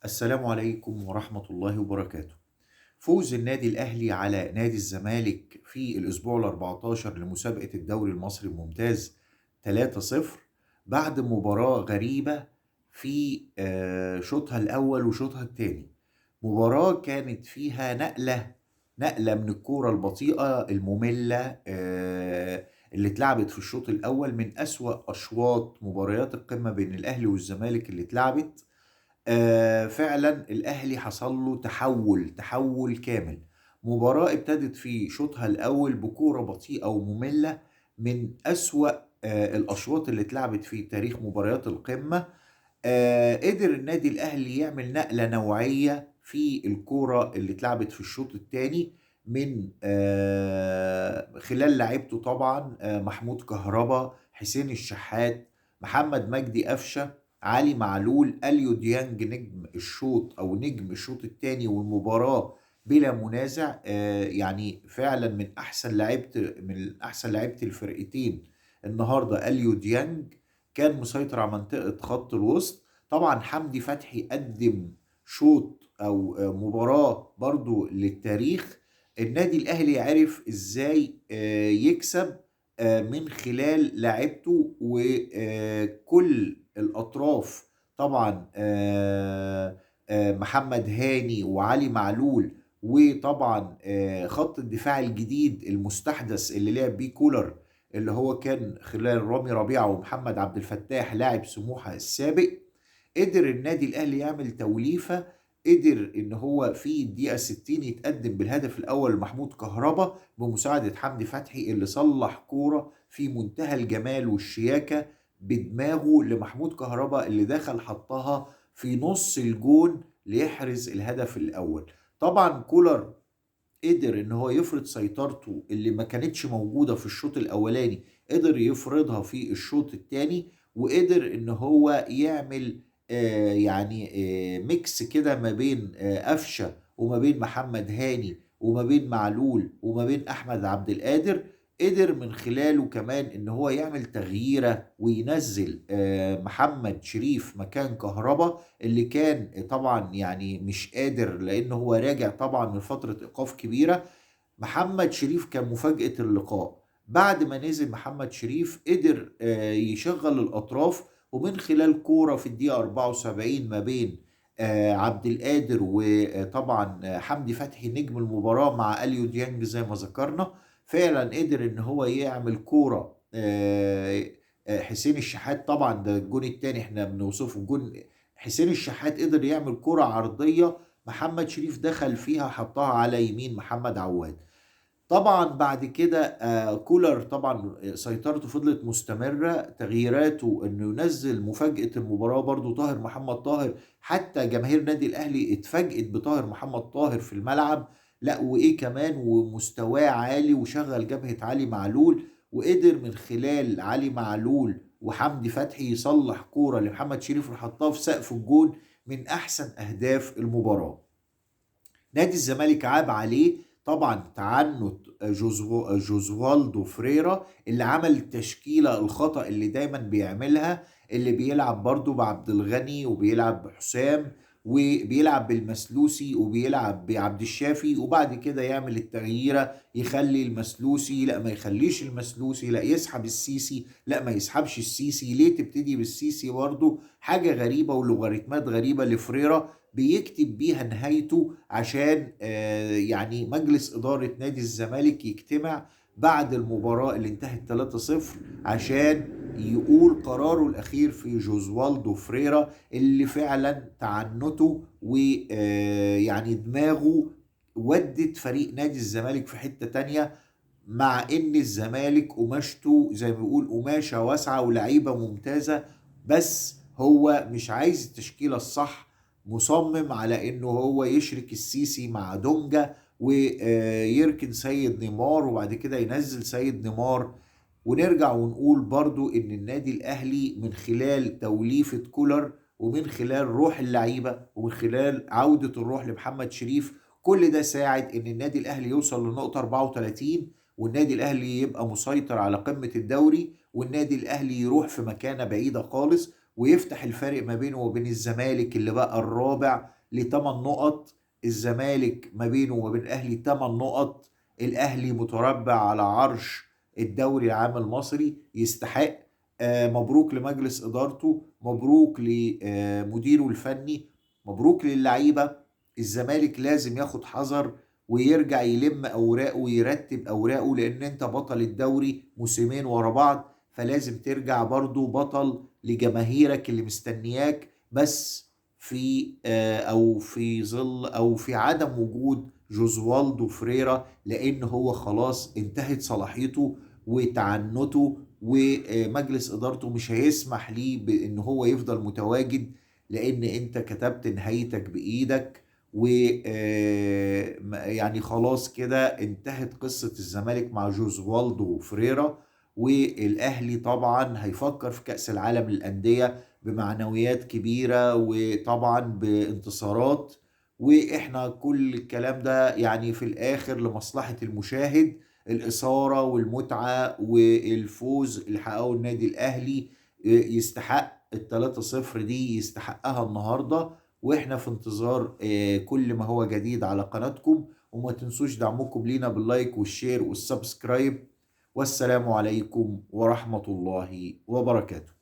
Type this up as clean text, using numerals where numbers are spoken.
السلام عليكم ورحمة الله وبركاته. فوز النادي الأهلي على نادي الزمالك في الأسبوع ال14 لمسابقة الدوري المصري الممتاز 3-0 بعد مباراة غريبة في شوطها الأول وشوطها التاني. مباراة كانت فيها نقلة من الكورة البطيئة المملة اللي اتلعبت في الشوط الأول، من أسوأ أشواط مباريات القمة بين الأهلي والزمالك اللي اتلعبت. فعلًا الأهلي حصل له تحوّل كامل. مباراة ابتدت في شوطها الأول بكورة بطيئة ومملة، من أسوأ الأشواط اللي اتلعبت في تاريخ مباريات القمة. قدر النادي الأهلي يعمل نقلة نوعية في الكورة اللي اتلعبت في الشوط التاني من خلال لعيبته طبعًا، محمود كهربا، حسين الشحات، محمد مجدي قفشة، علي معلول، أليو ديانج نجم الشوط أو نجم الشوط التاني والمباراة بلا منازع. يعني فعلًا من أحسن لعيبة الفرقتين النهارده أليو ديانج كان مسيطر على منطقة خط الوسط. طبعًا حمدي فتحي قدّم شوط أو مباراة برضه للتاريخ. النادي الأهلي عرف إزاي يكسب من خلال لاعيبته وكل الأطراف. طبعًا محمد هاني وعلي معلول، وطبعًا خط الدفاع الجديد المستحدث اللي لعب بيه كولر، اللي هو كان خلال رامي ربيعة ومحمد عبد الفتاح لاعب سموحة السابق. قدر النادي الأهلي يعمل توليفة، قدر إن هو في الدقيقة 60 يتقدم بالهدف الأول لمحمود كهربا بمساعدة حمدي فتحي، اللي صلّح كورة في منتهى الجمال والشياكة بدماغه لمحمود كهربا، اللي دخل حطّها في نُص الجون ليحرز الهدف الأول. طبعًا كولر قدر إن هو يفرض سيطرته اللي ما كانتش موجودة في الشوط الأولاني، قدر يفرضها في الشوط التاني، وقدر إن هو يعمل يعني mix كده ما بين قفشة وما بين محمد هاني وما بين معلول وما بين أحمد عبد القادر. قدر من خلاله كمان إن هو يعمل تغييرة وينزّل محمد شريف مكان كهربا، اللي كان طبعًا يعني مش قادر لإن هو راجع طبعًا من فترة إيقاف كبيرة. محمد شريف كان مفاجأة اللقاء. بعد ما نزل محمد شريف قدر يشغّل الأطراف، ومن خلال كورة في الدقيقة 74 ما بين عبد القادر وطبعًا حمدي فتحي نجم المباراة مع أليو ديانج زي ما ذكرنا. فعلًا قدر إن هو يعمل كورة حسين الشحات، طبعًا ده الجون التاني إحنا بنوصفه جون حسين الشحات، قدر يعمل كورة عرضية محمد شريف دخل فيها حطّها على يمين محمد عواد. طبعًا بعد كده كولر طبعًا سيطرته فضلت مستمرة، تغييراته إنه ينزّل مفاجأة المباراة برضه طاهر محمد طاهر، حتى جماهير النادي الأهلي اتفاجئت بطاهر محمد طاهر في الملعب. لأ وإيه كمان، ومستواه عالي وشغّل جبهة علي معلول، وقدر من خلال علي معلول وحمدي فتحي يصلّح كورة لمحمد شريف وحطّها في سقف الجون، من أحسن أهداف المباراة. نادي الزمالك عاب عليه طبعًا تعنُّت جوزوالدو فريرا، اللي عمل التشكيلة الخطأ اللي دايمًا بيعملها، اللي بيلعب برضه بعبد الغني وبيلعب بحسام وبيلعب بالمسلوسي وبيلعب بعبد الشافي، وبعد كده يعمل التغييرة يخلّي المسلوسي، لأ ما يخلّيش المسلوسي، لأ يسحب السيسي، لأ ما يسحبش السيسي، ليه تبتدي بالسيسي برضه؟ حاجة غريبة ولوغاريتمات غريبة لفريرا بيكتب بيها نهايته، عشان يعني مجلس إدارة نادي الزمالك يجتمع بعد المباراة اللي انتهت 3-0 عشان يقول قراره الأخير في جوزوالدو فريرا، اللي فعلًا تعنُّته ويعني دماغه ودِّت فريق نادي الزمالك في حتّة تانية، مع إن الزمالك قماشته زي ما بيقول قماشة واسعة ولعيبة ممتازة، بس هو مش عايز التشكيلة الصح، مصمم على إنه هو يشرك السيسي مع دونجا ويركن سيد نيمار وبعد كده ينزّل سيد نيمار. ونرجع ونقول برضه إن النادي الأهلي من خلال توليفة كولر ومن خلال روح اللعيبة ومن خلال عودة الروح لمحمد شريف، كل ده ساعد إن النادي الأهلي يوصل لنقطة 34، والنادي الأهلي يبقى مسيطر على قمة الدوري، والنادي الأهلي يروح في مكانة بعيدة خالص، ويفتح الفارق ما بينه وبين الزمالك اللي بقى الرابع ل8 نقط. الزمالك ما بينه وما بين الأهلي 8 نقط. الأهلي متربع على عرش الدوري العام المصري، يستحق. مبروك لمجلس إدارته، مبروك لمديره الفني، مبروك للعيبة. الزمالك لازم ياخد حذر ويرجع يلم أوراقه ويرتب أوراقه، لأن أنت بطل الدوري موسمين ورا بعض، فلازم ترجع برضو بطل لجماهيرك اللي مستنياك. بس في أو في ظل أو في عدم وجود جوزوالدو فريرا، لأن هو خلاص انتهت صلاحيته وتعنته، ومجلس إدارته مش هيسمح ليه بأن هو يفضل متواجد، لأن أنت كتبت نهايتك بإيدك. و يعني خلاص كده انتهت قصة الزمالك مع جوزوالدو فريرا. والأهلي طبعا هيفكر في كأس العالم للأندية بمعنويات كبيرة وطبعا بانتصارات. وإحنا كل الكلام ده يعني في الآخر لمصلحة المشاهد، الإثارة والمتعة والفوز اللي حققه النادي الأهلي. يستحق ال3-0 دي، يستحقها النهاردة. واحنا في انتظار كل ما هو جديد على قناتكم. وما تنسوش دعمكم لينا باللايك والشير والسبسكرايب. والسلام عليكم ورحمة الله وبركاته.